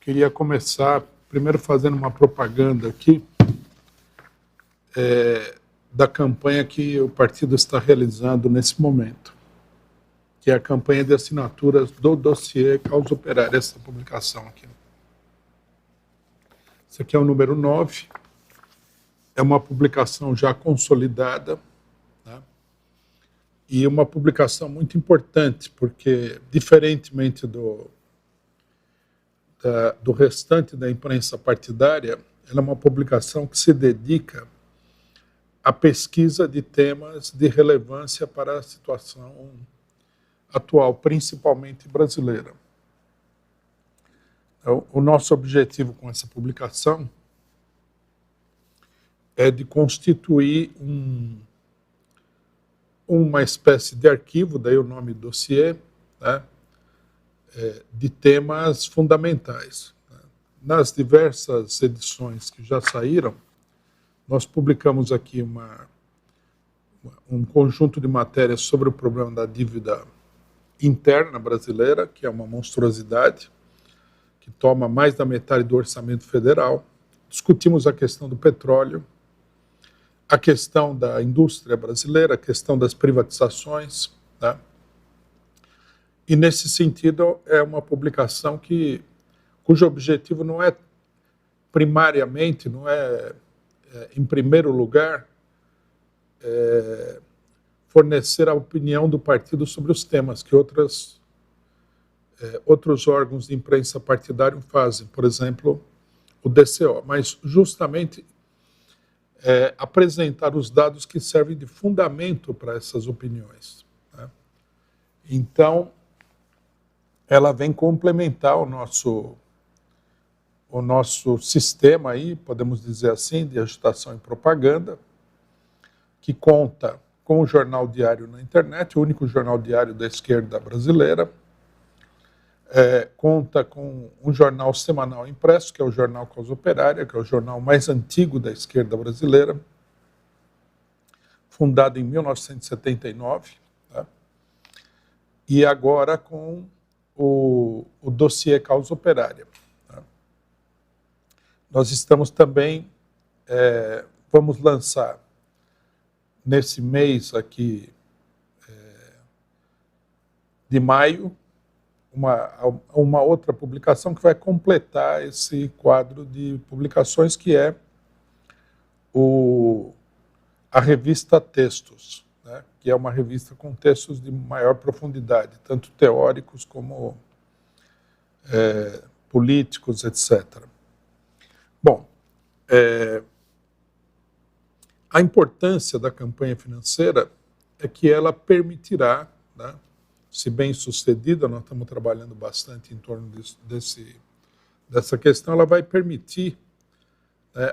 Queria começar primeiro fazendo uma propaganda aqui da campanha que o partido está realizando nesse momento, que é a campanha de assinaturas do dossiê Causa Operária, essa publicação aqui. Esse aqui é o número 9, é uma publicação já consolidada, né? E uma publicação muito importante, porque, diferentemente do restante da imprensa partidária, ela é uma publicação que se dedica à pesquisa de temas de relevância para a situação atual, principalmente brasileira. Então, o nosso objetivo com essa publicação é de constituir uma espécie de arquivo, daí o nome dossiê, né, de temas fundamentais. Nas diversas edições que já saíram, nós publicamos aqui um conjunto de matérias sobre o problema da dívida interna brasileira, que é uma monstruosidade, que toma mais da metade do orçamento federal. Discutimos a questão do petróleo, a questão da indústria brasileira, a questão das privatizações, né? E, nesse sentido, é uma publicação cujo objetivo não é primariamente, não é, em primeiro lugar, fornecer a opinião do partido sobre os temas que outros órgãos de imprensa partidário fazem, por exemplo, o DCO, mas justamente apresentar os dados que servem de fundamento para essas opiniões, né? Então, ela vem complementar o nosso sistema aí, podemos dizer assim, de agitação e propaganda, que conta com o jornal diário na internet, o único jornal diário da esquerda brasileira, conta com um jornal semanal impresso, que é o Jornal Causa Operária, que é o jornal mais antigo da esquerda brasileira, fundado em 1979, tá? E agora com o dossiê Causa Operária. Tá? Nós estamos também, vamos lançar nesse mês aqui de maio, uma outra publicação que vai completar esse quadro de publicações, que é a revista Textos, né, que é uma revista com textos de maior profundidade, tanto teóricos como políticos, etc. Bom, a importância da campanha financeira é que ela permitirá, né, se bem sucedida, nós estamos trabalhando bastante em torno dessa questão, ela vai permitir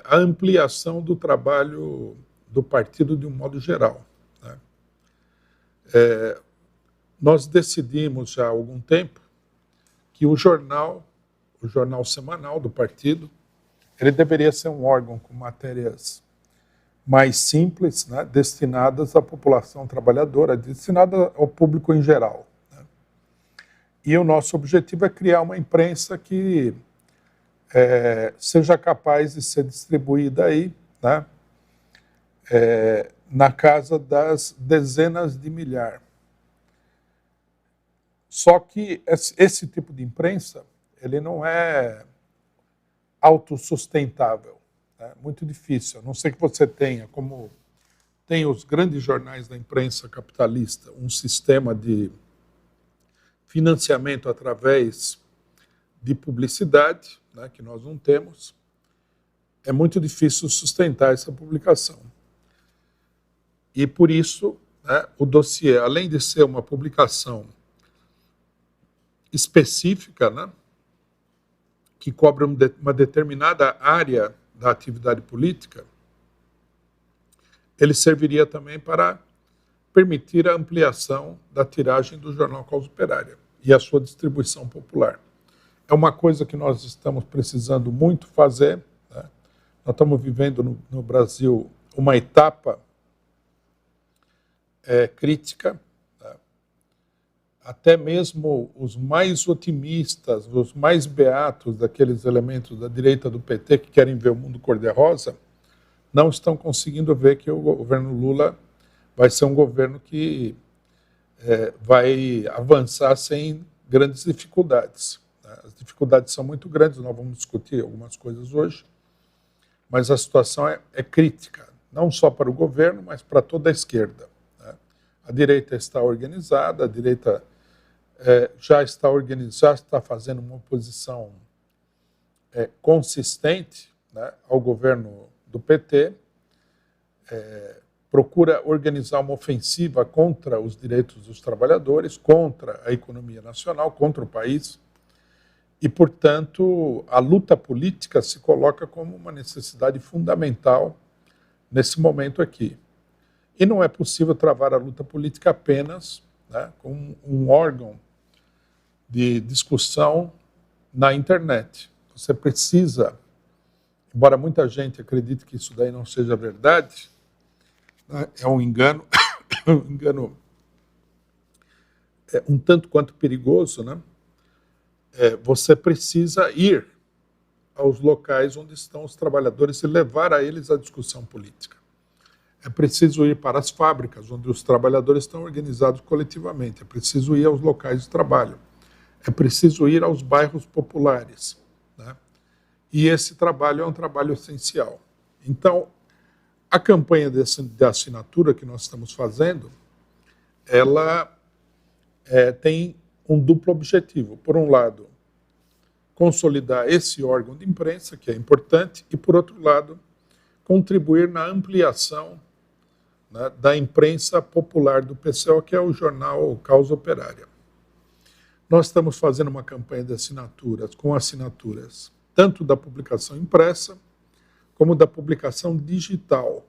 a ampliação do trabalho do partido de um modo geral, né? Nós decidimos já há algum tempo que o jornal semanal do partido, ele deveria ser um órgão com matérias mais simples, né, destinadas à população trabalhadora, destinada ao público em geral, né? E o nosso objetivo é criar uma imprensa que seja capaz de ser distribuída aí, né, na casa das dezenas de milhares. Só que esse tipo de imprensa, ele não é autossustentável. É muito difícil, a não ser que você tenha, como tem os grandes jornais da imprensa capitalista, um sistema de financiamento através de publicidade, né, que nós não temos. É muito difícil sustentar essa publicação. E, por isso, né, o dossiê, além de ser uma publicação específica, né, que cobre uma determinada área da atividade política, ele serviria também para permitir a ampliação da tiragem do jornal Causa Operária e a sua distribuição popular. É uma coisa que nós estamos precisando muito fazer, né? Nós estamos vivendo no Brasil uma etapa crítica, né? até mesmo os mais otimistas, os mais beatos daqueles elementos da direita do PT que querem ver o mundo cor-de-rosa, não estão conseguindo ver que o governo Lula vai ser um governo que vai avançar sem grandes dificuldades. As dificuldades são muito grandes, nós vamos discutir algumas coisas hoje, mas a situação é crítica, não só para o governo, mas para toda a esquerda. A direita está organizada, a direita já está organizada, já está fazendo uma oposição consistente, né, ao governo do PT, procura organizar uma ofensiva contra os direitos dos trabalhadores, contra a economia nacional, contra o país, e, portanto, a luta política se coloca como uma necessidade fundamental nesse momento aqui. E não é possível travar a luta política apenas, né, com um órgão de discussão na internet. Você precisa, embora muita gente acredite que isso daí não seja verdade, né, é um engano, um engano um tanto quanto perigoso, né? Você precisa ir aos locais onde estão os trabalhadores e levar a eles a discussão política. É preciso ir para as fábricas, onde os trabalhadores estão organizados coletivamente. É preciso ir aos locais de trabalho. É preciso ir aos bairros populares, né? E esse trabalho é um trabalho essencial. Então, a campanha de assinatura que nós estamos fazendo, ela tem um duplo objetivo. Por um lado, consolidar esse órgão de imprensa, que é importante, e, por outro lado, contribuir na ampliação, né, da imprensa popular do PCO, que é o jornal Causa Operária. Nós estamos fazendo uma campanha de assinaturas, com assinaturas tanto da publicação impressa, como da publicação digital.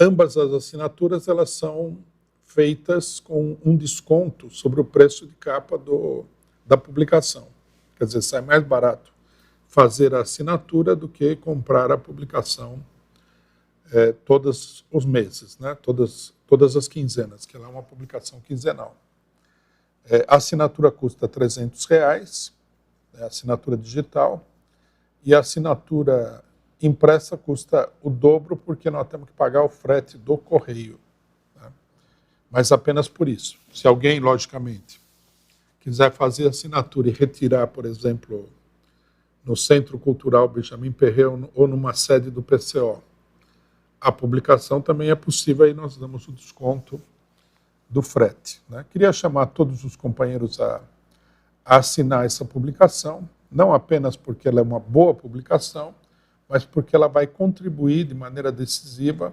Ambas as assinaturas, elas são feitas com um desconto sobre o preço de capa da publicação. Quer dizer, sai mais barato fazer a assinatura do que comprar a publicação todos os meses, né? Todas as quinzenas, que ela é uma publicação quinzenal. A assinatura custa R$300, a assinatura digital, e a assinatura impressa custa o dobro, porque nós temos que pagar o frete do correio. Né? Mas apenas por isso. Se alguém, logicamente, quiser fazer assinatura e retirar, por exemplo, no Centro Cultural Benjamin Perreux ou numa sede do PCO, a publicação também é possível, aí nós damos o desconto do frete. Né? Queria chamar todos os companheiros a assinar essa publicação, não apenas porque ela é uma boa publicação, mas porque ela vai contribuir de maneira decisiva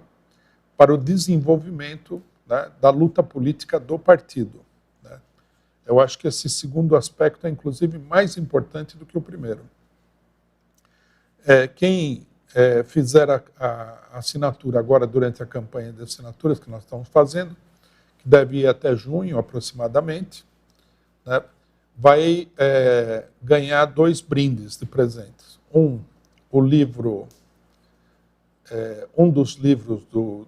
para o desenvolvimento, né, da luta política do partido. Né? Eu acho que esse segundo aspecto é, inclusive, mais importante do que o primeiro. Quem fizer a assinatura agora durante a campanha de assinaturas que nós estamos fazendo, que deve ir até junho aproximadamente, né, vai ganhar 2 brindes de presentes. O livro, um dos livros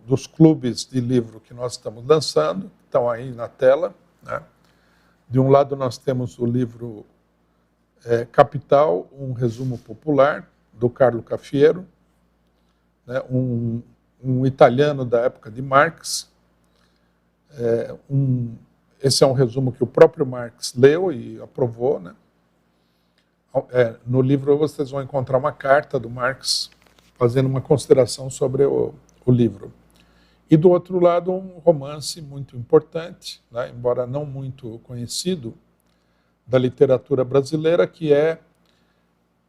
dos clubes de livro que nós estamos lançando, estão aí na tela. Né? De um lado nós temos o livro Capital, um resumo popular, do Carlo Cafiero, né? um italiano da época de Marx. Esse é um resumo que o próprio Marx leu e aprovou, né? No livro vocês vão encontrar uma carta do Marx fazendo uma consideração sobre o livro. E do outro lado, um romance muito importante, né, embora não muito conhecido, da literatura brasileira, que é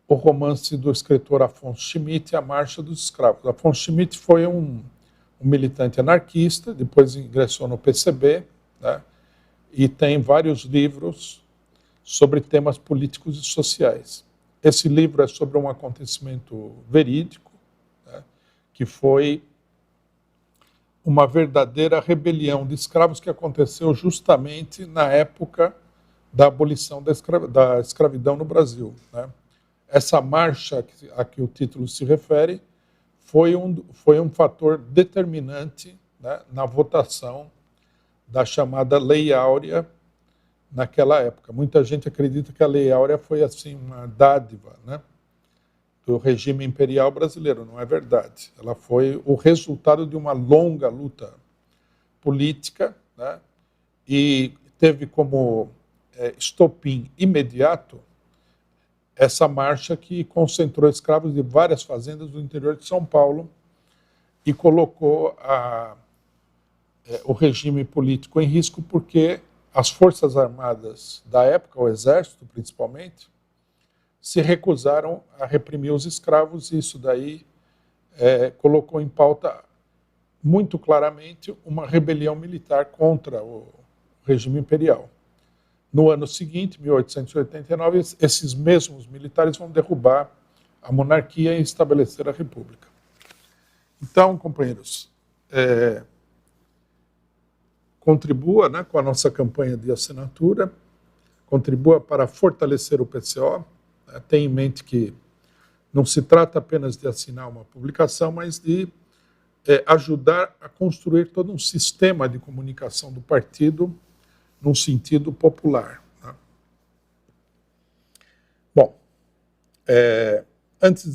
o romance do escritor Afonso Schmidt, A Marcha dos Escravos. Afonso Schmidt foi um militante anarquista, depois ingressou no PCB, né, e tem vários livros sobre temas políticos e sociais. Esse livro é sobre um acontecimento verídico, né, que foi uma verdadeira rebelião de escravos que aconteceu justamente na época da abolição da escravidão no Brasil. Né? Essa marcha a que o título se refere foi um fator determinante, né, na votação da chamada Lei Áurea naquela época. Muita gente acredita que a Lei Áurea foi assim uma dádiva, né, do regime imperial brasileiro. Não é verdade. Ela foi o resultado de uma longa luta política, né, e teve como estopim imediato essa marcha que concentrou escravos de várias fazendas do interior de São Paulo e colocou o regime político em risco, porque as forças armadas da época, o exército principalmente, se recusaram a reprimir os escravos, e isso daí colocou em pauta muito claramente uma rebelião militar contra o regime imperial. No ano seguinte, 1889, esses mesmos militares vão derrubar a monarquia e estabelecer a república. Então, companheiros, contribua, né, com a nossa campanha de assinatura, contribua para fortalecer o PCO. Tenha em mente que não se trata apenas de assinar uma publicação, mas de ajudar a construir todo um sistema de comunicação do partido num sentido popular. Tá? Bom, antes de